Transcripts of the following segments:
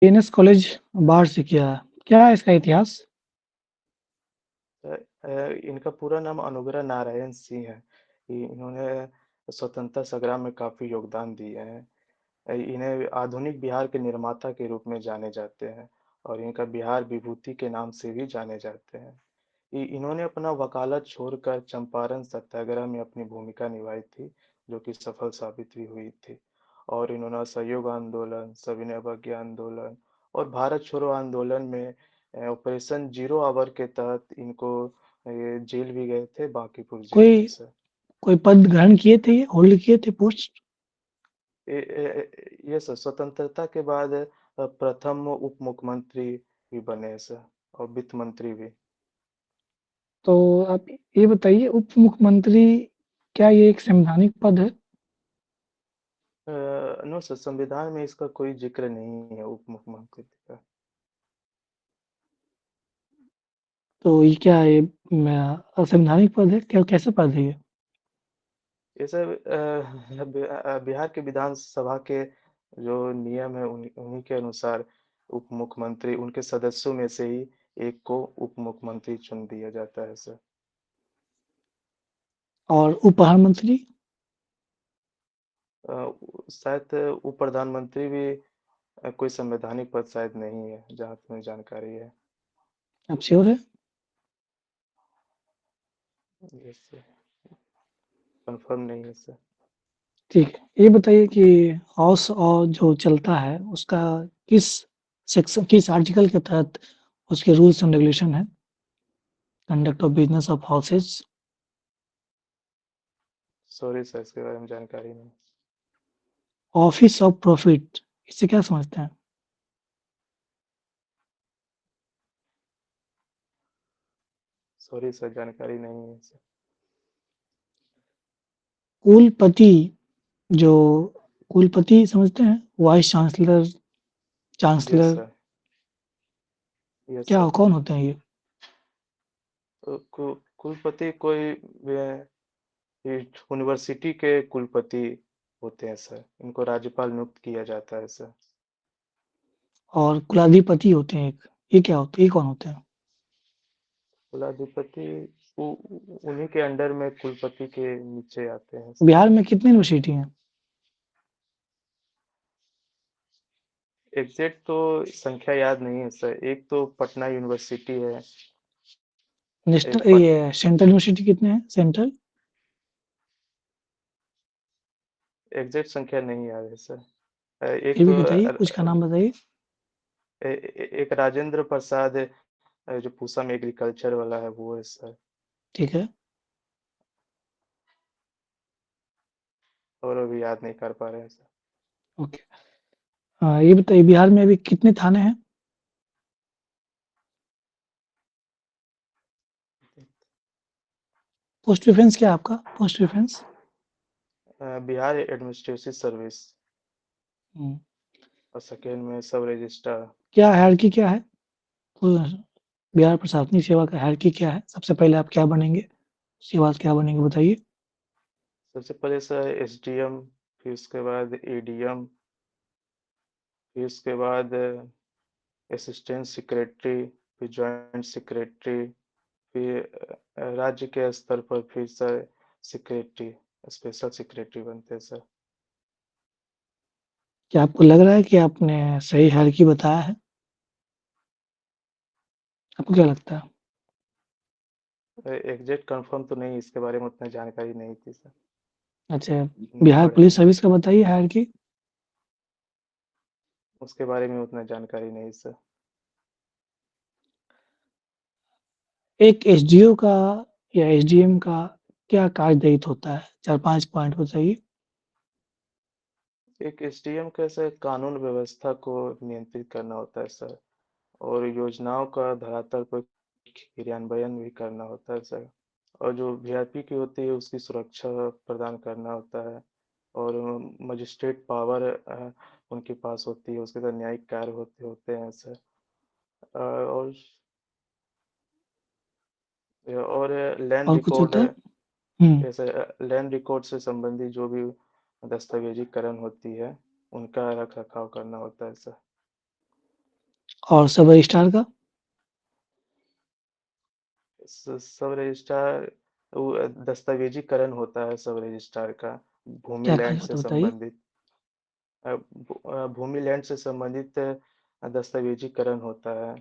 NS college बाहर से किया है। क्या है इसका इतिहास? इनका पूरा नाम अनुग्रह नारायण सिंह है। इन्होंने स्वतंत्रता संग्राम में काफी योगदान दिए हैं। इन्हें आधुनिक बिहार के निर्माता के रूप में जाने जाते हैं और इनका बिहार विभूति के नाम से भी जाने जाते हैं। इन्होंने अपना वकालत छोड़कर चंपारण सत्याग्रह में अपनी भूमिका निभाई थी, जो कि सफल साबित भी हुई थी। और इन्होंने असहयोग आंदोलन, सविनय अवज्ञा आंदोलन और भारत छोड़ो आंदोलन में ऑपरेशन जीरो आवर के तहत इनको जेल भी गए थे, बांकीपुर जेल कोई में से। कोई पद ग्रहण किए थे, ये होल्ड किए थे पोस्ट? ये सर स्वतंत्रता के बाद प्रथम उप मुख्यमंत्री भी बने हैं सर, और वित्त मंत्री भी। तो आप ये बताइए, उप मुख्यमंत्री क्या ये एक संवैधानिक पद है? नो सर, संविधान में इसका कोई जिक्र नहीं है उप मुख्यमंत्री का। तो ये क्या है, असंवैधानिक पद है क्या? कैसे पद है ये? ये सर बिहार के विधानसभा के जो नियम है उन्हीं के अनुसार उप मुख्यमंत्री उनके सदस्यों में से ही एक को उप मुख्यमंत्री चुन दिया जाता है सर। और उप प्रधानमंत्री? शायद उप प्रधानमंत्री भी कोई संवैधानिक पद शायद नहीं है, जहाँ तक मुझे जानकारी है। आप श्योर है? यस सर, कंफर्म नहीं है सर। ठीक है, ये बताइए कि हाउस और जो चलता है उसका किस सेक्शन, किस आर्टिकल के तहत उसके रूल्स एंड रेगुलेशन है? Conduct of business of houses. Sorry sir, इसके बारे में जानकारी नहीं। ऑफिस ऑफ प्रॉफिट, इससे क्या समझते हैं? सॉरी सर, जानकारी नहीं है सर। कुलपति, जो कुलपति समझते हैं, vice chancellor, yes chancellor, sir. Yes क्या सर। कौन होते हैं ये? तो कुलपति कोई यूनिवर्सिटी के कुलपति होते हैं सर, इनको राज्यपाल नियुक्त किया जाता है सर। और कुलाधिपति होते हैं एक, ये क्या होते हैं, ये कौन होते हैं? कुलाधिपति उन्हीं के अंडर में कुलपति के नीचे आते हैं सर। बिहार में कितनी यूनिवर्सिटी हैं? एग्जैक्ट तो संख्या याद नहीं है सर। एक तो पटना यूनिवर्सिटी है। एक नेशनल, पट ये सेंट्रल यूनिवर्सिटी कितने हैं, सेंट्रल? एग्जैक्ट संख्या नहीं याद है सर। एक फिर भी तो बताइए, कुछ का नाम बताइए। एक राजेंद्र प्रसाद जो पूसा में एग्रीकल्चर वाला है वो है सर। ठीक है। और अभी याद नहीं कर पा रहे हैं सर। ओके। ये बताइए, बिहार में अभी कितने थाने हैं? पोस्ट प्रेफरेंस क्या है आपका, post preference? Bihar administrative service, hmm, और सेकेंड में सब रजिस्ट्रार। क्या हायरार्की क्या है? तो बिहार प्रशासनिक सेवा का हायरार्की क्या है? सबसे पहले आप क्या बनेंगे, उसके बाद क्या बनेंगे, बताइए। सबसे पहले सर एसडीएम, फिर उसके बाद एडीएम, फिर उसके बाद असिस्टेंट सेक्रेटरी, फिर जॉइंट सेक्रेटरी, फिर राज्य के स्तर पर फिर सर सेक्रेटरी, स्पेशल सेक्रेटरी बनते हैं सर। क्या आपको लग रहा है कि आपने सही हायरार्की बताया है? आपको क्या लगता है? एग्जैक्ट कंफर्म तो नहीं, इसके बारे में उतना जानकारी नहीं थी सर। अच्छा, नहीं बिहार पढ़े पुलिस हैं। सर्विस का बताइए हायरार्की। उसके बारे में उतना जानकारी नहीं सर। एक एसडीओ का या एसडीएम का क्या कार्य दायित्व होता है, 4-5 पॉइंट बताइए। एक एसडीएम का सर कानून व्यवस्था को नियंत्रित करना होता है सर, और योजनाओं का धरातल पर क्रियान्वयन भी करना होता है सर। और जो वीआईपी की होती है उसकी सुरक्षा प्रदान करना होता है। और मजिस्ट्रेट पावर उनके पास होती है, उसके साथ न्यायिक कार्य होते होते हैं सर। और लैंड और कुछ रिकॉर्ड, होता है? हुँ, जैसे लैंड रिकॉर्ड से संबंधित जो भी दस्तावेजीकरण होती है, उनका रख रखाव करना होता है सर। और सब रजिस्ट्रार का? सब रजिस्ट्रार वो दस्तावेजीकरण होता है सब रजिस्ट्रार का, भूमि क्या लैंड कार्य से होता है बताइए? संबंधित। भूमि लैंड से संबंधित दस्तावेजीकरण होता है,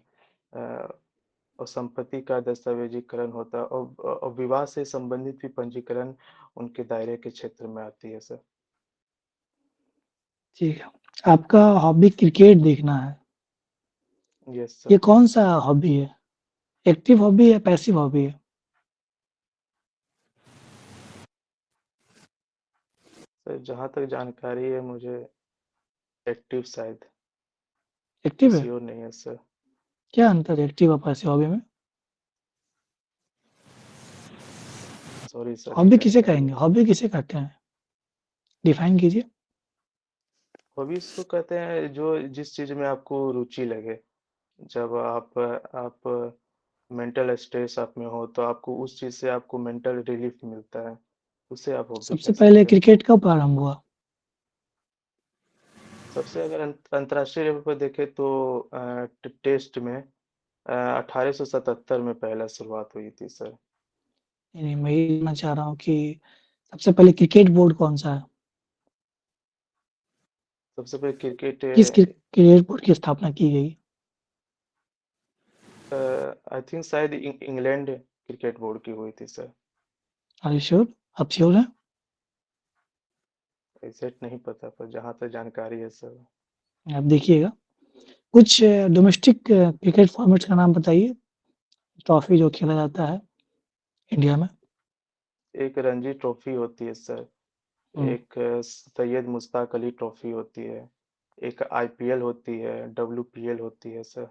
और संपत्ति का दस्तावेजीकरण होता है, और विवाह से संबंधित भी पंजीकरण उनके दायरे के क्षेत्र में आती है सर। ठीक है। आपका हॉबी क्रिकेट देखना है। यस ये सर। कौन-सा हॉबी है? एक्टिव हॉबी है, पैसिव हॉबी है? सर जहाँ तक जानकारी है मुझे एक्टिव शायद, एक्टिव है? श्योर नहीं है सर। क्या अंतर है एक्टिव और पैसिव हॉबी में? सॉरी सर, नहीं हॉबी किसे जानकारी कहेंगे? है। हॉबी किसे कहते हैं? डिफाइन कीजिए। हॉबीज को कहते हैं जो जिस चीज में आपको रुचि लगे। जब आप मेंटल स्ट्रेस आप में हो तो आपको उस चीज से आपको मेंटल रिलीफ मिलता है, उसे आप हॉबी सबसे कह पहले सकते हैं। क्रिकेट कब प्रारंभ हुआ? सबसे अगर अंतर्राष्ट्रीय लेवल पर देखें तो टेस्ट में 1877 में पहला शुरुआत हुई थी सर। नहीं, मैं ये जानना चाह रहा हूँ कि सबसे पहले क्रिकेट बोर्ड कौन-सा है? सबसे पहले क्रिकेट किस क्रिकेट बोर्ड की स्थापना की गई? आई थिंक शायद इंग्लैंड क्रिकेट बोर्ड की हुई थी सर। Are you sure? आप श्योर हैं? एग्जैक्ट नहीं पता पर जहाँ तक जानकारी है सर। आप देखिएगा। कुछ डोमेस्टिक क्रिकेट फॉर्मेट्स का नाम बताइए, ट्रॉफी जो खेला जाता है इंडिया में। एक रणजी ट्रॉफी होती है सर, हुँ, एक सैयद मुश्ताक अली ट्रॉफी होती है, एक आईपीएल होती है, डब्ल्यूपीएल होती है सर।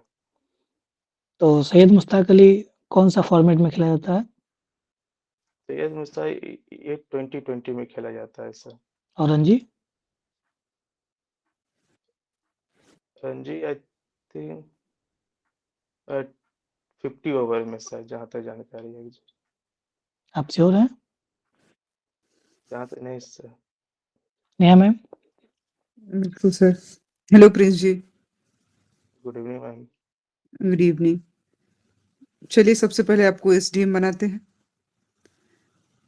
तो सैयद मुश्ताक अली कौन-सा फॉर्मेट में खेला जाता है? सैयद मुश्ताक ये 2020 में खेला जाता है सर। और Ranji? Ranji I think 50 over में सर, जहाँ तक जानकारी है। आप श्योर हैं? जहाँ तक नहीं सर। नेहा मैम? बिल्कुल sir. Hello Prince ji. Good evening ma'am. Good evening. चलिए सबसे पहले आपको एसडीएम बनाते हैं।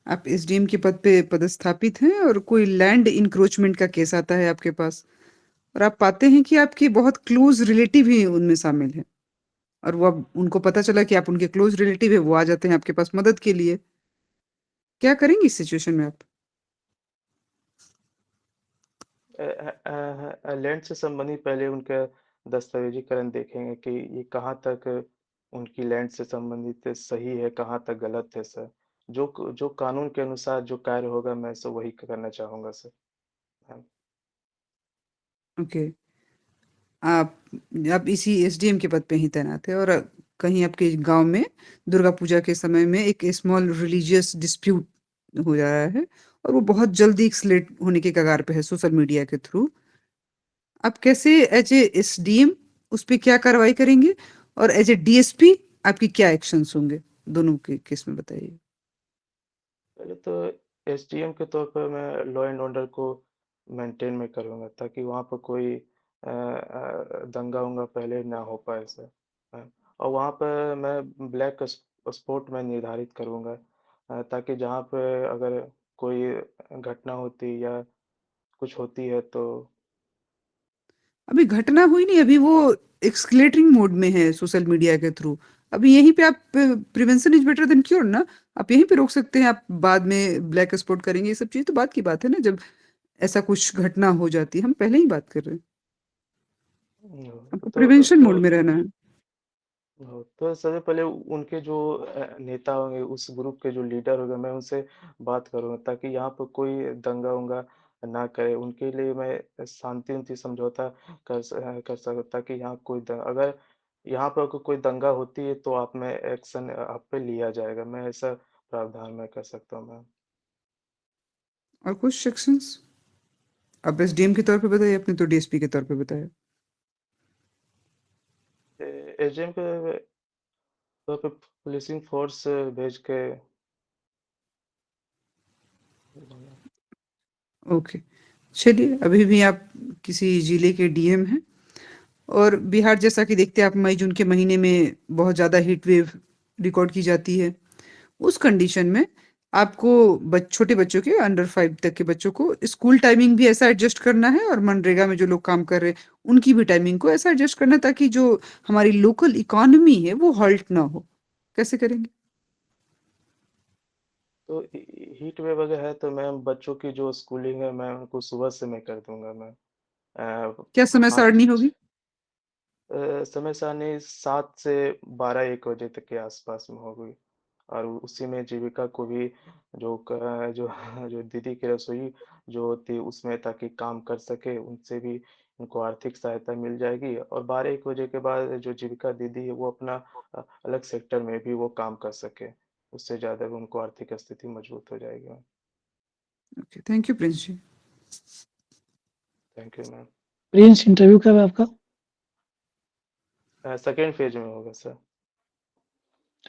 आप एसडीएम के पद पे पदस्थापित हैं और कोई लैंड इंक्रोचमेंट का केस आता है आपके पास और आप पाते हैं कि आपके बहुत क्लोज रिलेटिव ही उनमें शामिल हैं और वो अब उनको पता चला कि आप उनके क्लोज रिलेटिव है, वो आ जाते हैं आपके पास मदद के लिए। क्या करेंगे इस सिचुएशन में आप? लैंड से संबंधित पहले उनका दस्तावेजीकरण देखेंगे कि ये कहाँ तक उनकी लैंड से संबंधित सही है, कहाँ तक गलत है सर। जो कानून के अनुसार जो कार्य होगा मैं सो वही करना चाहूँगा सर। हाँ। ओके। आप आप इसी एसडीएम के पद पे ही तैनात है और कहीं आपके गांव में दुर्गा पूजा के समय में एक स्मॉल रिलीजियस डिस्प्यूट हो जा रहा है और वो बहुत जल्दी एक्सलेट होने के कगार पे है सोशल मीडिया के थ्रू। आप कैसे एज ए एसडीएम उस पे क्या कार्रवाई करेंगे और एज ए डीएसपी आपकी क्या एक्शंस होंगे दोनों के केस में बताइए। पहले तो एसडीएम के तौर पर मैं लॉ एंड ऑर्डर को मेंटेन में करूँगा ताकि वहाँ पर कोई दंगा उंगा पहले ना हो पाए सर। हाँ। और वहाँ पर मैं ब्लैक स्पॉट में निर्धारित करूँगा, ताकि जहाँ पे अगर कोई घटना होती या कुछ होती है तो। अभी घटना हुई नहीं, अभी वो एक्सक्लेटिंग मोड में है सोशल मीडिया के थ्रू। अभी यहीं पे आप prevention is better than cure ना। आप यहीं पे रोक सकते हैं, आप बाद में ब्लैक एक्सपोर्ट करेंगे, ये सब चीज़ तो बात की बात है ना, जब ऐसा कुछ घटना हो जाती है। हम पहले ही बात कर रहे हैं, आपको तो प्रिवेंशन तो मोड में रहना है। तो सबसे पहले उनके जो नेता होंगे, उस ग्रुप के जो लीडर होंगे, मैं उनसे बात करूँगा ताकि यहाँ पर कोई दंगा उंगा ना करे। उनके लिए मैं शांति उनती समझौता कर सकता, ताकि यहाँ कोई अगर यहाँ पर कोई दंगा होती है तो आप में एक्शन आप पे लिया जाएगा, मैं ऐसा प्रावधान मैं कर सकता हूँ मैम। और कुछ सेक्शंस आप एसडीएम के तौर पे बताइए, आपने तो डीएसपी के तौर पे बताया। एजीएम के तौर पे पुलिसिंग फोर्स भेज के। ओके, चलिए अभी भी आप किसी जिले के डीएम हैं और बिहार जैसा कि देखते हैं आप मई-जून के महीने में बहुत ज़्यादा हीट वेव रिकॉर्ड की जाती है। उस कंडीशन में आपको छोटे बच्चों के अंडर 5 तक के बच्चों को स्कूल टाइमिंग भी ऐसा एडजस्ट करना है और मनरेगा में जो लोग काम कर रहे हैं, उनकी भी टाइमिंग को ऐसा एडजस्ट करना है ताकि जो हमारी लोकल इकोनॉमी है वो हॉल्ट ना हो। कैसे करेंगे? तो हीट वेव अगर है तो मैम बच्चों की जो स्कूलिंग है मैं उनको सुबह से मैं कर दूंगा मैम। क्या समय पाँच सारणी होगी? समय सारणी 7 से 12-1 बजे तक के आसपास में होगी। और उसी में जीविका को भी जो जो दीदी की रसोई जो होती है उसमें ताकि काम कर सके, उनसे भी उनको आर्थिक सहायता मिल जाएगी। और 12-1 बजे के बाद जो जीविका दीदी है वो अपना अलग सेक्टर में भी वो काम कर सके, उससे ज़्यादा भी उनको आर्थिक स्थिति मजबूत हो जाएगी ma'am. Okay, thank you Prince ji. Thank you ma'am. Prince interview कब है आपका? सेकेंड फेज में होगा सर।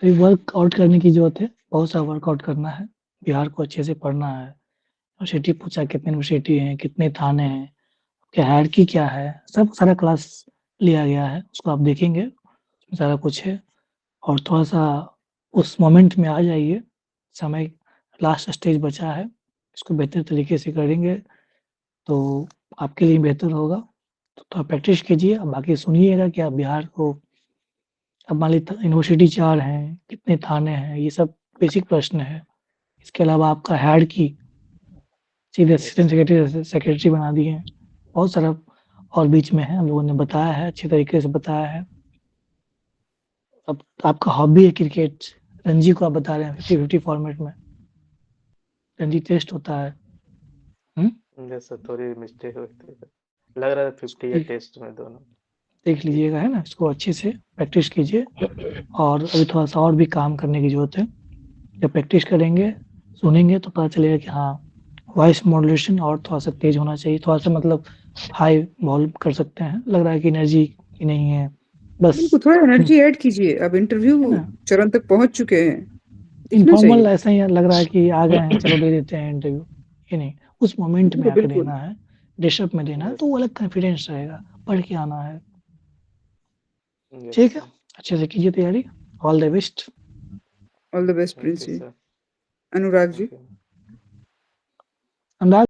अभी वर्कआउट करने की ज़रूरत है, बहुत सा वर्कआउट करना है, बिहार को अच्छे से पढ़ना है। यूनिवर्सिटी पूछा कितने यूनिवर्सिटी हैं, कितने थाने हैं, क्या हायरार्की क्या है, सब सारा क्लास लिया गया है, उसको आप देखेंगे, उसमें सारा कुछ है। और थोड़ा-सा उस मोमेंट में आ जाइए, समय लास्ट स्टेज बचा है, इसको बेहतर तरीके से करेंगे, तो आपके लिए बेहतर होगा। तो थोड़ा प्रैक्टिस कीजिए, अब बाकी सुनिएगा कि आप बिहार को अब मान लीजिए यूनिवर्सिटी 4 हैं, कितने थाने हैं, ये सब बेसिक प्रश्न है। इसके अलावा आपका हायरार्की सीधे yes assistant sir. Secretary secretary बना दिए हैं। बहुत सारा और बीच में है, हम लोगों ने बताया है, अच्छे तरीके से बताया है। अब आपका हॉबी है क्रिकेट, रणजी को आप बता रहे हैं 50-50 फॉर्मेट में। रणजी टेस्ट होता है। हुँ? यस सर, थोड़ी मिस्टेक हुई थी। लग रहा है 50 या देख टेस्ट में दोनों। देख जी। लीजिएगा, है ना? इसको अच्छे से प्रैक्टिस कीजिए और अभी थोड़ा-सा और भी काम करने की ज़रूरत है। जब प्रैक्टिस करेंगे, सुनेंगे तो पता चलेगा कि हाँ, वॉइस मॉड्यूलेशन और थोड़ा-सा तेज़ होना चाहिए, थोड़ा-सा मतलब हाई वॉल्यूम कर सकते हैं। लग रहा है कि एनर्जी ही नहीं है, बस बिल्कुल, थोड़ा इन एनर्जी ऐड कीजिए। अब है इंटरव्यू ना? चरण तक पहुँच चुके हैं, दिखना इन्फॉर्मल चाहिए। ऐसा ही लग रहा है कि आ गए हैं, चलो दे देते हैं इंटरव्यू, ये नहीं, उस मोमेंट में बिल्कुल, आके बिल्कुल। देना है, ड्रेसअप में देना है, तो यस। वो अलग कॉन्फिडेंस रहेगा, पढ़ के आना है। यस ठीक है? सर। अच्छे से कीजिए तैयारी, all the best. All the best thank Prince you ji. Sir. Anurag ji. Thank you. Anurag